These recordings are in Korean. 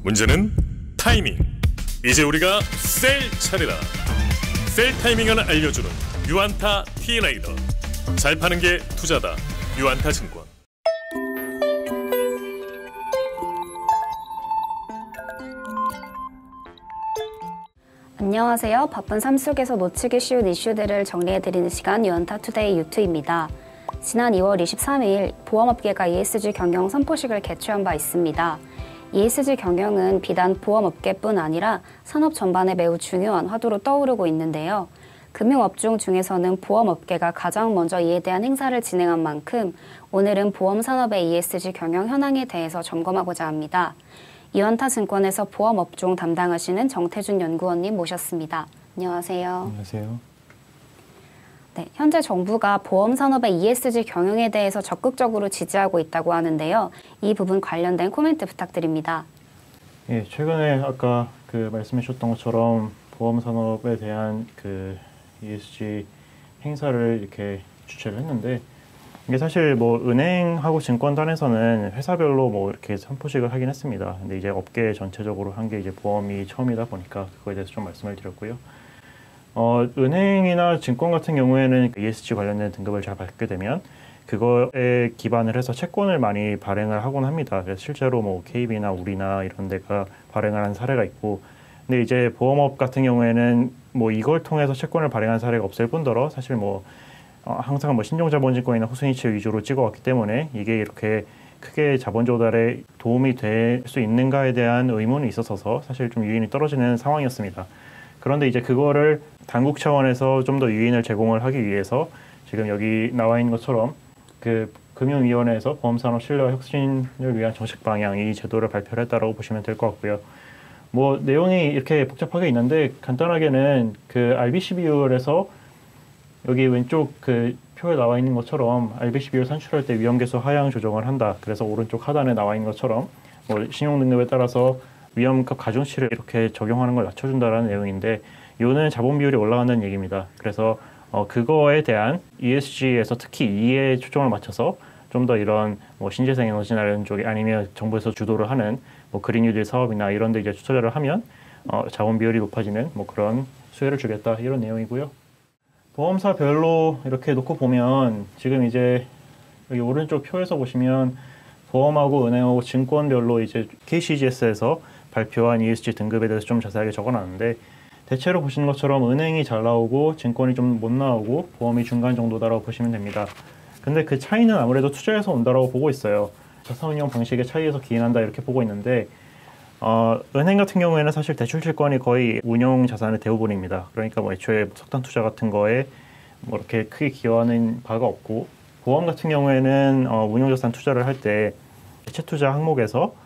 문제는 타이밍. 이제 우리가 셀 차례다. 셀 타이밍을 알려주는 유안타 T레이더. 잘 파는 게 투자다. 유안타증권. 안녕하세요. 바쁜 삶 속에서 놓치기 쉬운 이슈들을 정리해드리는 시간 유안타투데이 유투입니다. 지난 2월 23일 보험업계가 ESG 경영 선포식을 개최한 바 있습니다. ESG 경영은 비단 보험업계뿐 아니라 산업 전반에 매우 중요한 화두로 떠오르고 있는데요. 금융업종 중에서는 보험업계가 가장 먼저 이에 대한 행사를 진행한 만큼 오늘은 보험산업의 ESG 경영 현황에 대해서 점검하고자 합니다. 유안타증권에서 보험업종 담당하시는 정태준 연구원님 모셨습니다. 안녕하세요. 안녕하세요. 네, 현재 정부가 보험산업의 ESG 경영에 대해서 적극적으로 지지하고 있다고 하는데요. 이 부분 관련된 코멘트 부탁드립니다. 예, 최근에 아까 말씀해 주셨던 것처럼 보험산업에 대한 ESG 행사를 이렇게 주최를 했는데, 이게 사실 은행하고 증권단에서는 회사별로 이렇게 선포식을 하긴 했습니다. 근데 이제 업계 전체적으로 한 게 이제 보험이 처음이다 보니까 그거에 대해서 좀 말씀을 드렸고요. 은행이나 증권 같은 경우에는 ESG 관련된 등급을 잘 받게 되면 그거에 기반을 해서 채권을 많이 발행을 하곤 합니다. 그래서 실제로 KB나 우리나 이런 데가 발행을 한 사례가 있고, 근데 이제 보험업 같은 경우에는 이걸 통해서 채권을 발행한 사례가 없을 뿐더러 사실 항상 신용자본증권이나 후순위치 위주로 찍어왔기 때문에 이게 이렇게 크게 자본 조달에 도움이 될 수 있는가에 대한 의문이 있어서 사실 좀 유인이 떨어지는 상황이었습니다. 그런데 이제 그거를 당국 차원에서 좀 더 유인을 제공을 하기 위해서 지금 여기 나와 있는 것처럼 금융위원회에서 보험산업 신뢰와 혁신을 위한 정책 방향, 이 제도를 발표를 했다라고 보시면 될 것 같고요. 내용이 이렇게 복잡하게 있는데 간단하게는 RBC 비율에서 여기 왼쪽 표에 나와 있는 것처럼 RBC 비율 산출할 때 위험계수 하향 조정을 한다. 그래서 오른쪽 하단에 나와 있는 것처럼 신용 등급에 따라서 위험급 가중치를 이렇게 적용하는 걸 낮춰준다라는 내용인데, 이거는 자본 비율이 올라간다는 얘기입니다. 그래서 그거에 대한 ESG에서 특히 E에 초점을 맞춰서 좀 더 이런 신재생 에너지나 이런 쪽에, 아니면 정부에서 주도를 하는 그린 뉴딜 사업이나 이런 데 이제 투자를 하면 자본 비율이 높아지는 그런 수혜를 주겠다, 이런 내용이고요. 보험사별로 이렇게 놓고 보면 지금 이제 여기 오른쪽 표에서 보시면 보험하고 은행하고 증권별로 이제 KCGS에서 발표한 ESG 등급에 대해서 좀 자세하게 적어놨는데, 대체로 보시는 것처럼 은행이 잘 나오고 증권이 좀 못 나오고 보험이 중간 정도다라고 보시면 됩니다. 근데 그 차이는 아무래도 투자에서 온다라고 보고 있어요. 자산운용 방식의 차이에서 기인한다, 이렇게 보고 있는데, 은행 같은 경우에는 사실 대출채권이 거의 운용 자산의 대부분입니다. 그러니까 애초에 석탄 투자 같은 거에 이렇게 크게 기여하는 바가 없고, 보험 같은 경우에는 운용자산 투자를 할 때 해체 투자 항목에서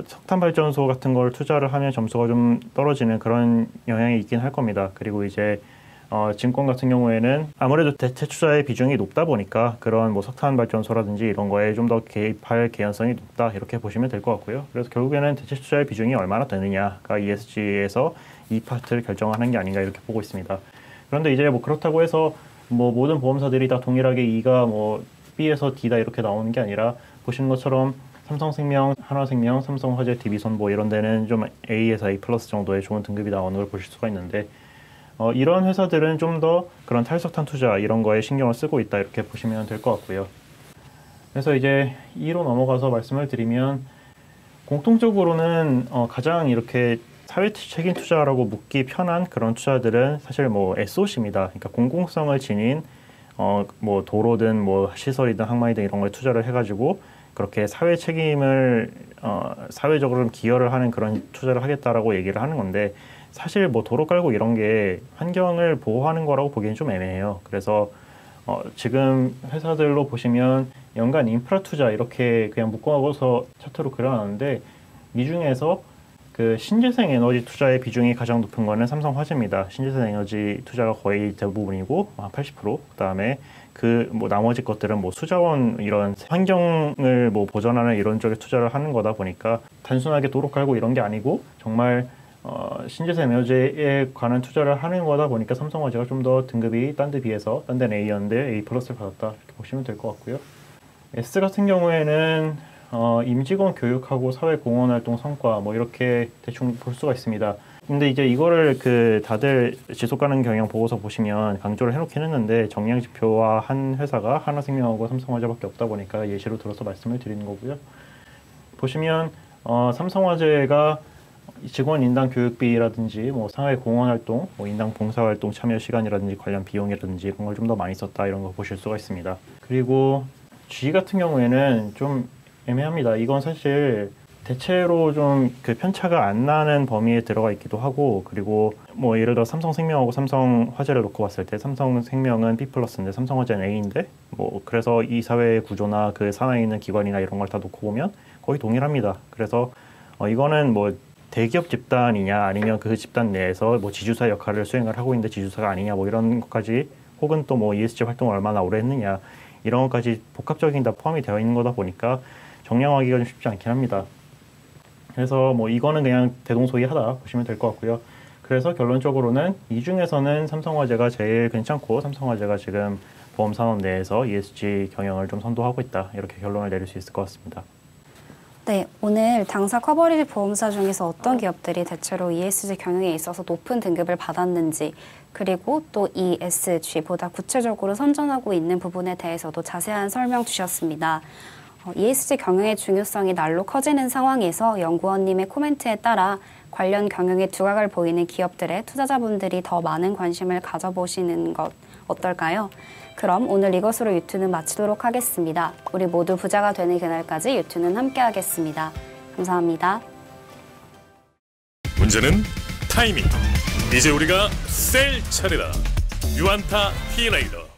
석탄 발전소 같은 걸 투자를 하면 점수가 좀 떨어지는 그런 영향이 있긴 할 겁니다. 그리고 이제 증권 같은 경우에는 아무래도 대체 투자의 비중이 높다 보니까 그런 석탄 발전소라든지 이런 거에 좀 더 개입할 개연성이 높다, 이렇게 보시면 될 것 같고요. 그래서 결국에는 대체 투자의 비중이 얼마나 되느냐가 ESG에서 이 파트를 결정하는 게 아닌가, 이렇게 보고 있습니다. 그런데 이제 그렇다고 해서 모든 보험사들이 다 동일하게 E가 B에서 D다 이렇게 나오는 게 아니라, 보시는 것처럼 삼성생명, 한화생명, 삼성화재, DB손보 이런 데는 좀 A에서 A 플러스 정도의 좋은 등급이 나오는 걸 보실 수가 있는데, 이런 회사들은 좀 더 그런 탈석탄 투자 이런 거에 신경을 쓰고 있다, 이렇게 보시면 될 것 같고요. 그래서 이제 2로 넘어가서 말씀을 드리면, 공통적으로는 가장 이렇게 사회 책임 투자라고 묻기 편한 그런 투자들은 사실 SOC입니다. 그러니까 공공성을 지닌 도로든 시설이든 항만이든 이런 거에 투자를 해가지고 그렇게 사회 책임을 사회적으로 기여를 하는 그런 투자를 하겠다라고 얘기를 하는 건데, 사실 도로 깔고 이런 게 환경을 보호하는 거라고 보기엔 좀 애매해요. 그래서 지금 회사들로 보시면 연간 인프라 투자 이렇게 그냥 묶어서 차트로 그려놨는데, 이 중에서 신재생 에너지 투자의 비중이 가장 높은 거는 삼성화재입니다. 신재생 에너지 투자가 거의 대부분이고 80%. 그다음에 나머지 것들은 수자원 이런 환경을 보전하는 이런 쪽에 투자를 하는 거다 보니까 단순하게 도로 깔고 이런 게 아니고 정말 신재생 에너지에 관한 투자를 하는 거다 보니까 삼성화재가 좀 더 등급이 딴 데 비해서, 딴 데는 A였는데 A 플러스를 받았다, 이렇게 보시면 될 것 같고요. S 같은 경우에는 임직원 교육하고 사회 공헌 활동 성과 뭐 이렇게 대충 볼 수가 있습니다. 근데 이제 이거를 다들 지속 가능 경영 보고서 보시면 강조를 해놓긴 했는데 정량 지표와 한 회사가 하나생명하고 삼성화재밖에 없다 보니까 예시로 들어서 말씀을 드리는 거고요. 보시면 삼성화재가 직원 인당 교육비라든지 뭐 사회 공헌 활동, 뭐 인당 봉사 활동 참여 시간이라든지 관련 비용이라든지 이런 걸 좀 더 많이 썼다 이런 거 보실 수가 있습니다. 그리고 G 같은 경우에는 좀 애매합니다. 이건 사실 대체로 좀 편차가 안 나는 범위에 들어가 있기도 하고, 그리고 뭐 예를 들어 삼성생명하고 삼성화재를 놓고 봤을 때 삼성생명은 B+인데 삼성화재는 A인데 뭐 그래서 이 사회 구조나 그 산하에 있는 기관이나 이런 걸 다 놓고 보면 거의 동일합니다. 그래서 이거는 뭐 대기업 집단이냐 아니면 그 집단 내에서 뭐 지주사 역할을 수행을 하고 있는데 지주사가 아니냐 뭐 이런 것까지, 혹은 또 뭐 ESG 활동을 얼마나 오래 했느냐 이런 것까지 복합적인 다 포함이 되어 있는 거다 보니까 정량하기가 좀 쉽지 않긴 합니다. 그래서 뭐 이거는 그냥 대동소이하다 보시면 될 것 같고요. 그래서 결론적으로는 이 중에서는 삼성화재가 제일 괜찮고 삼성화재가 지금 보험산업 내에서 ESG 경영을 좀 선도하고 있다, 이렇게 결론을 내릴 수 있을 것 같습니다. 네, 오늘 당사 커버리지 보험사 중에서 어떤 기업들이 대체로 ESG 경영에 있어서 높은 등급을 받았는지, 그리고 또 ESG보다 구체적으로 선전하고 있는 부분에 대해서도 자세한 설명 주셨습니다. ESG 경영의 중요성이 날로 커지는 상황에서 연구원님의 코멘트에 따라 관련 경영의 두각을 보이는 기업들의 투자자분들이 더 많은 관심을 가져보시는 것 어떨까요? 그럼 오늘 이것으로 유튜는 마치도록 하겠습니다. 우리 모두 부자가 되는 그날까지 유튜는 함께 하겠습니다. 감사합니다. 문제는 타이밍. 이제 우리가 셀 차례다. 유안타 T레이더.